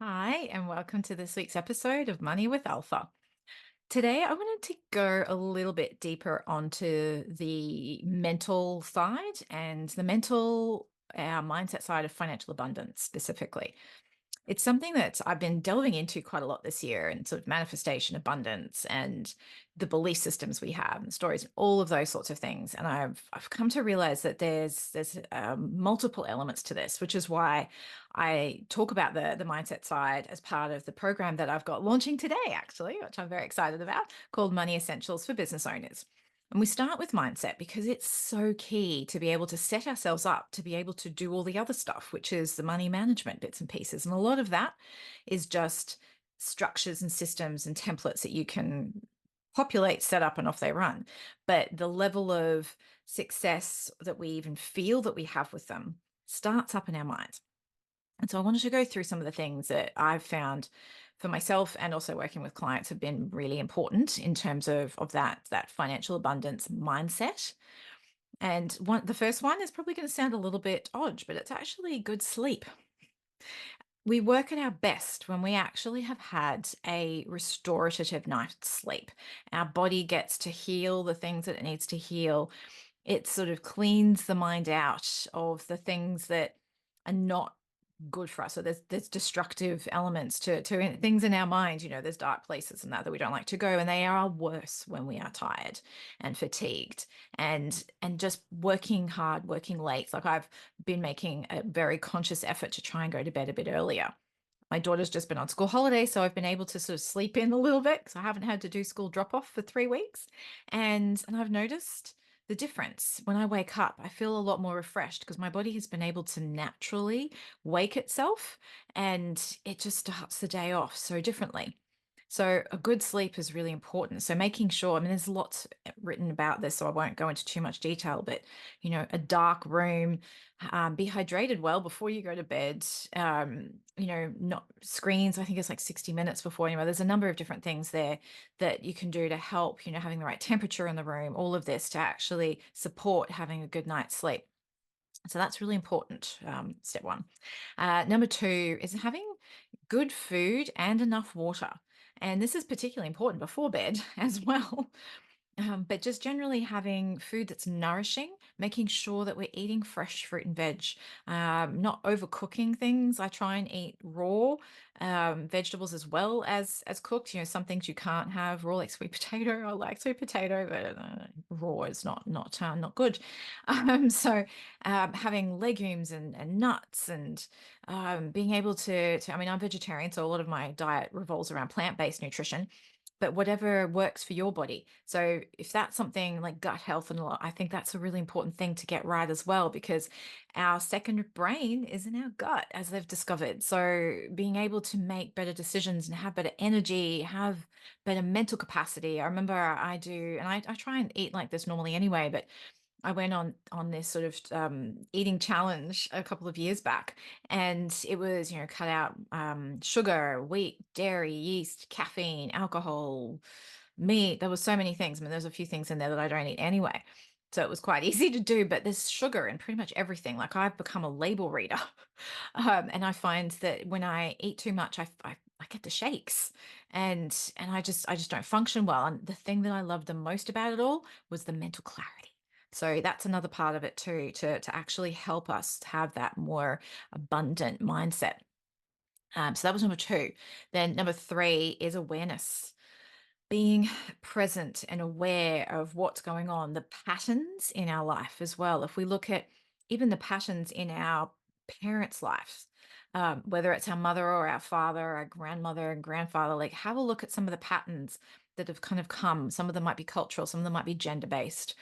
Hi, and welcome to this week's episode of Money with Alpha. Today, I wanted to go a little bit deeper onto the mental side and the our mindset side of financial abundance specifically. It's something that I've been delving into quite a lot this year and sort of manifestation, abundance, and the belief systems we have, and stories, all of those sorts of things. And I've come to realize that there's multiple elements to this, which is why I talk about the mindset side as part of the program that I've got launching today, actually, which I'm very excited about, called Money Essentials for Business Owners. And we start with mindset because it's so key to be able to set ourselves up to be able to do all the other stuff, which is the money management bits and pieces. And a lot of that is just structures and systems and templates that you can populate, set up, and off they run. But the level of success that we even feel that we have with them starts up in our minds. And so I wanted to go through some of the things that I've found for myself and also working with clients have been really important in terms of that financial abundance mindset. And the first one is probably going to sound a little bit odd, but it's actually good sleep. We work at our best when we actually have had a restorative night's sleep. Our body gets to heal the things that it needs to heal. It sort of cleans the mind out of the things that are not good for us. So there's destructive elements to things in our mind. There's dark places and that we don't like to go, and they are worse when we are tired and fatigued and just working hard, working late. Like I've been making a very conscious effort to try and go to bed a bit earlier. My daughter's just been on school holiday, so I've been able to sort of sleep in a little bit because I haven't had to do school drop off for 3 weeks. And I've noticed the difference. When I wake up, I feel a lot more refreshed because my body has been able to naturally wake itself and it just starts the day off so differently. So a good sleep is really important. So making sure, I mean, there's lots written about this, so I won't go into too much detail, but a dark room, be hydrated well before you go to bed. Not screens. I think it's like 60 minutes before. There's a number of different things there that you can do to help, having the right temperature in the room, all of this to actually support having a good night's sleep. So that's really important. Step one. Number two is having good food and enough water. And this is particularly important before bed as well. But just generally having food that's nourishing, making sure that we're eating fresh fruit and veg, not overcooking things. I try and eat raw vegetables as well as cooked. Some things you can't have raw, like sweet potato. I like sweet potato, but raw is not good. Having legumes and nuts and being able to. I mean, I'm vegetarian, so a lot of my diet revolves around plant-based nutrition, but whatever works for your body. So if that's something like gut health and a lot, I think that's a really important thing to get right as well, because our second brain is in our gut, as they've discovered. So being able to make better decisions and have better energy, have better mental capacity. I remember I do, and I try and eat like this normally anyway, but I went on this sort of eating challenge a couple of years back, and it was cut out sugar, wheat, dairy, yeast, caffeine, alcohol, meat. There was so many things. I mean, there's a few things in there that I don't eat anyway, so it was quite easy to do. But there's sugar in pretty much everything. Like I've become a label reader, and I find that when I eat too much, I get the shakes, and I just don't function well. And the thing that I loved the most about it all was the mental clarity. So that's another part of it too, to actually help us have that more abundant mindset. So that was number two. Then number three is awareness, being present and aware of what's going on, the patterns in our life as well. If we look at even the patterns in our parents' lives, whether it's our mother or our father, our grandmother and grandfather, like have a look at some of the patterns that have kind of come. Some of them might be cultural, some of them might be gender based.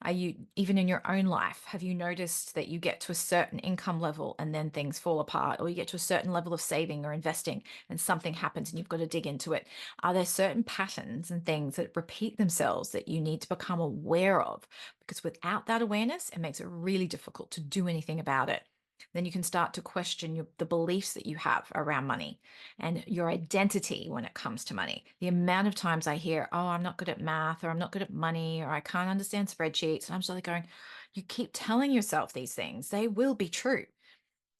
Are you, even in your own life, have you noticed that you get to a certain income level and then things fall apart, or you get to a certain level of saving or investing and something happens and you've got to dig into it? Are there certain patterns and things that repeat themselves that you need to become aware of? Because without that awareness, it makes it really difficult to do anything about it. Then you can start to question the beliefs that you have around money and your identity when it comes to money. The amount of times I hear, oh, I'm not good at math, or I'm not good at money, or I can't understand spreadsheets. And I'm just like going, you keep telling yourself these things, they will be true.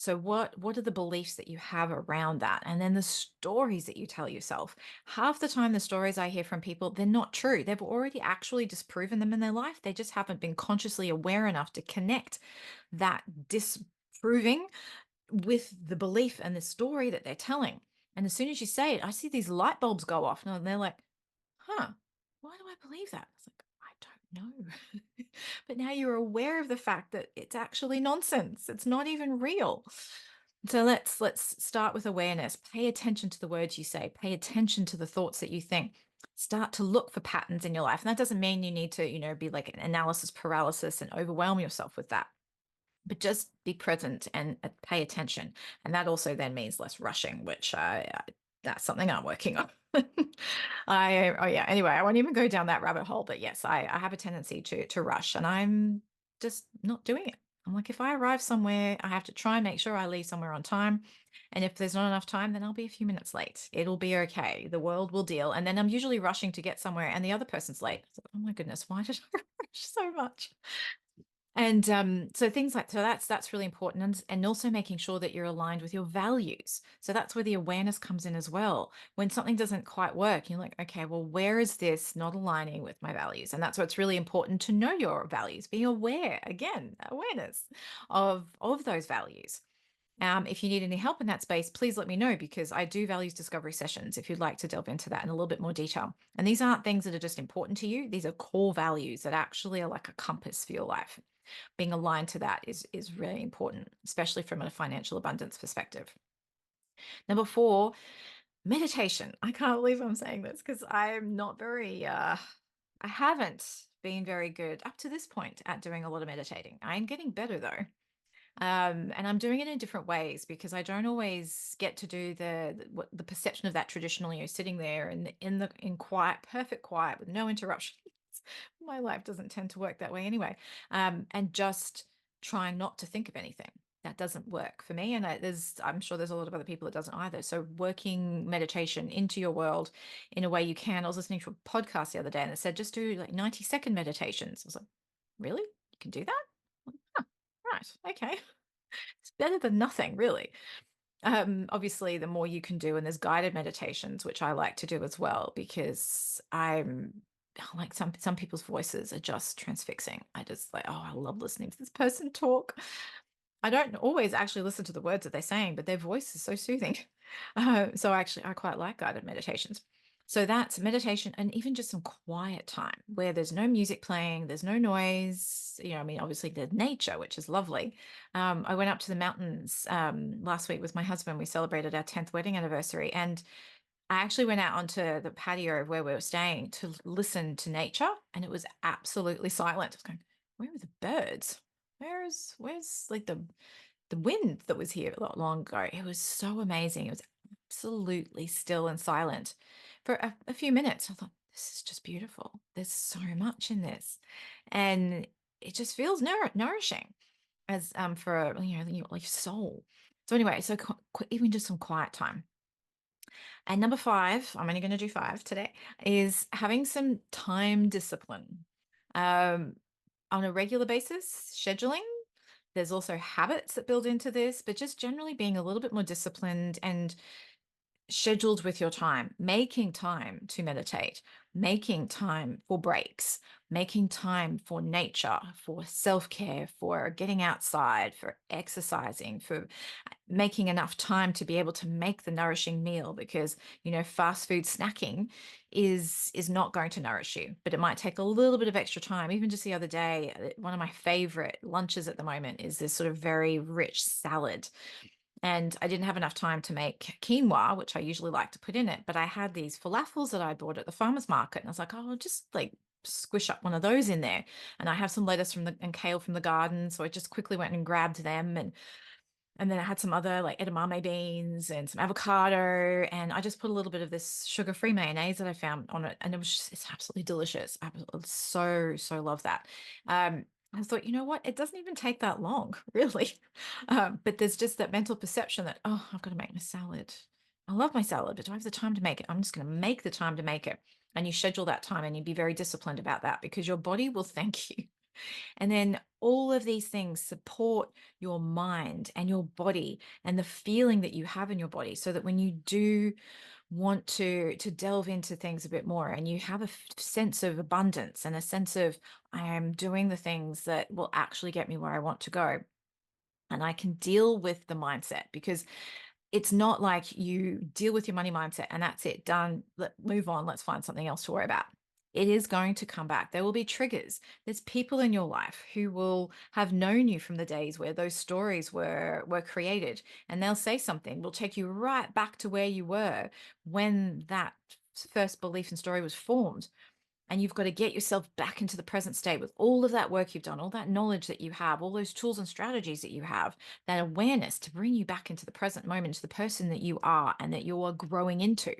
So what are the beliefs that you have around that? And then the stories that you tell yourself. Half the time the stories I hear from people, they're not true. They've already actually disproven them in their life. They just haven't been consciously aware enough to connect that disproving with the belief and the story that they're telling. And as soon as you say it, I see these light bulbs go off and they're like, huh, why do I believe that? It's like, I don't know. But now you're aware of the fact that it's actually nonsense. It's not even real. So let's start with awareness. Pay attention to the words you say. Pay attention to the thoughts that you think. Start to look for patterns in your life. And that doesn't mean you need to, be like an analysis paralysis and overwhelm yourself with that, but just be present and pay attention. And that also then means less rushing, which that's something I'm working on. Oh yeah. Anyway, I won't even go down that rabbit hole. But yes, I have a tendency to rush, and I'm just not doing it. I'm like, if I arrive somewhere, I have to try and make sure I leave somewhere on time. And if there's not enough time, then I'll be a few minutes late. It'll be okay. The world will deal. And then I'm usually rushing to get somewhere, and the other person's late. Like, oh my goodness, why did I rush so much? And so things like that's really important, and also making sure that you're aligned with your values. So that's where the awareness comes in as well. When something doesn't quite work, you're like, okay, well, where is this not aligning with my values? And that's why it's really important to know your values, be aware, again, awareness of those values. If you need any help in that space, please let me know, because I do values discovery sessions if you'd like to delve into that in a little bit more detail. And these aren't things that are just important to you. These are core values that actually are like a compass for your life. Being aligned to that is really important, especially from a financial abundance perspective. Number 4, meditation. I can't believe I'm saying this because I'm not very I haven't been very good up to this point at doing a lot of meditating. I'm getting better though. And I'm doing it in different ways because I don't always get to do the perception of that traditionally. You're sitting there in quiet, perfect quiet with no interruptions. My life doesn't tend to work that way anyway. And just trying not to think of anything. That doesn't work for me, and I'm sure there's a lot of other people that doesn't either. So working meditation into your world in a way you can. I was listening to a podcast the other day, and it said just do like 90-second meditations. I was like, really? You can do that? Huh, right. Okay. It's better than nothing, really. Obviously, the more you can do, and there's guided meditations, which I like to do as well, because I'm like some people's voices are just transfixing. I just like, oh, I love listening to this person talk. I don't always actually listen to the words that they're saying, but their voice is so soothing. So actually, I quite like guided meditations. So that's meditation, and even just some quiet time where there's no music playing, there's no noise. I mean, obviously there's nature, which is lovely. I went up to the mountains last week with my husband. We celebrated our 10th wedding anniversary, and I actually went out onto the patio of where we were staying to listen to nature, and it was absolutely silent. I was going, where are the birds? Where's like the wind that was here a lot long ago? It was so amazing. It was absolutely still and silent for a few minutes. I thought, this is just beautiful. There's so much in this, and it just feels nourishing as for your like soul. So anyway, so even just some quiet time. And number 5, I'm only going to do 5 today, is having some time discipline. Um, on a regular basis, scheduling. There's also habits that build into this, but just generally being a little bit more disciplined and scheduled with your time, making time to meditate, making time for breaks, making time for nature, for self care, for getting outside, for exercising, for making enough time to be able to make the nourishing meal, because fast food snacking is not going to nourish you, but it might take a little bit of extra time. Even just the other day, one of my favorite lunches at the moment is this sort of very rich salad, and I didn't have enough time to make quinoa, which I usually like to put in it, but I had these falafels that I bought at the farmer's market. And I was like, oh, I'll just like squish up one of those in there. And I have some lettuce and kale from the garden. So I just quickly went and grabbed them. And then I had some other like edamame beans and some avocado. And I just put a little bit of this sugar-free mayonnaise that I found on it. And it's absolutely delicious. I so love that. I thought, you know what? It doesn't even take that long, really. But there's just that mental perception that, oh, I've got to make my salad. I love my salad, but do I have the time to make it? I'm just going to make the time to make it. And you schedule that time, and you be very disciplined about that, because your body will thank you. And then all of these things support your mind and your body and the feeling that you have in your body, so that when you do want to delve into things a bit more and you have a sense of abundance and a sense of, I am doing the things that will actually get me where I want to go, and I can deal with the mindset, because it's not like you deal with your money mindset and that's it, done, move on, let's find something else to worry about. It is going to come back. There will be triggers. There's people in your life who will have known you from the days where those stories were created, and they'll say something will take you right back to where you were when that first belief and story was formed. And you've got to get yourself back into the present state with all of that work you've done, all that knowledge that you have, all those tools and strategies that you have, that awareness to bring you back into the present moment, to the person that you are and that you are growing into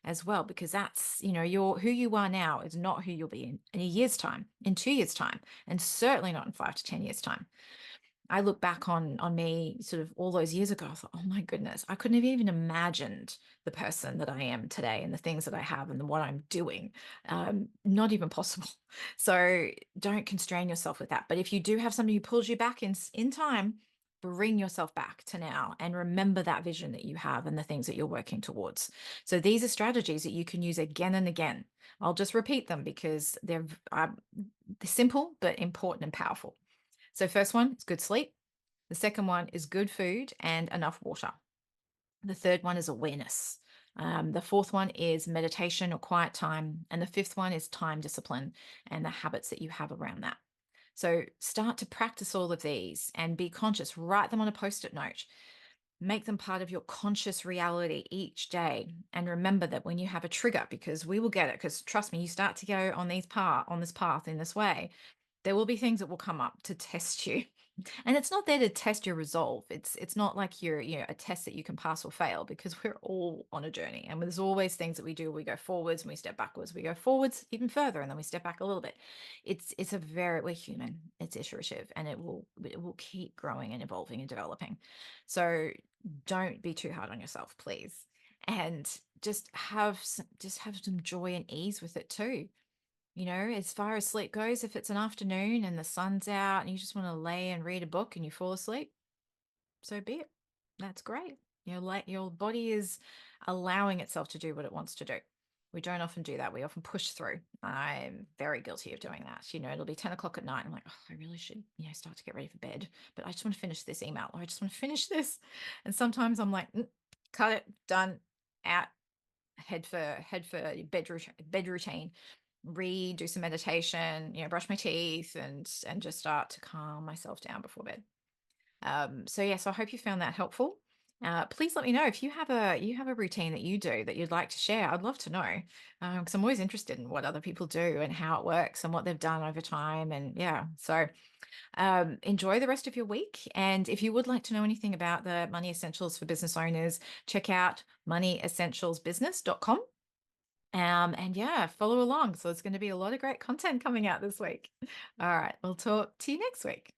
as well. Because that's, who you are now is not who you'll be in a year's time, in 2 years' time, and certainly not in 5 to 10 years' time. I look back on me sort of all those years ago. I thought, oh my goodness, I couldn't have even imagined the person that I am today and the things that I have and what I'm doing. Not even possible. So don't constrain yourself with that. But if you do have somebody who pulls you back in time, bring yourself back to now and remember that vision that you have and the things that you're working towards. So these are strategies that you can use again and again. I'll just repeat them because they're simple but important and powerful. So first one is good sleep. The second one is good food and enough water. The third one is awareness. The fourth one is meditation or quiet time. And the fifth one is time discipline and the habits that you have around that. So start to practice all of these and be conscious. Write them on a post-it note. Make them part of your conscious reality each day. And remember that when you have a trigger, because we will get it, because trust me, you start to go on this path in this way, there will be things that will come up to test you. And it's not there to test your resolve. It's not like you're, a test that you can pass or fail, because we're all on a journey. And there's always things that we do. We go forwards and we step backwards. We go forwards even further and then we step back a little bit. We're human. It's iterative, and it will keep growing and evolving and developing. So don't be too hard on yourself, please. And just have some joy and ease with it too. As far as sleep goes, if it's an afternoon and the sun's out and you just want to lay and read a book and you fall asleep, so be it. That's great. Your body is allowing itself to do what it wants to do. We don't often do that. We often push through. I'm very guilty of doing that. It'll be 10 o'clock at night. I'm like, oh, I really should, start to get ready for bed. But I just want to finish this email, or I just want to finish this. And sometimes I'm like, cut it, done, out, head for bed routine, read, do some meditation, brush my teeth, and just start to calm myself down before bed. So I hope you found that helpful. Please let me know if you have a routine that you do that you'd like to share. I'd love to know, because I'm always interested in what other people do and how it works and what they've done over time. And yeah, so enjoy the rest of your week. And if you would like to know anything about the Money Essentials for Business Owners, check out moneyessentialsbusiness.com. And yeah, follow along. So it's going to be a lot of great content coming out this week. All right, we'll talk to you next week.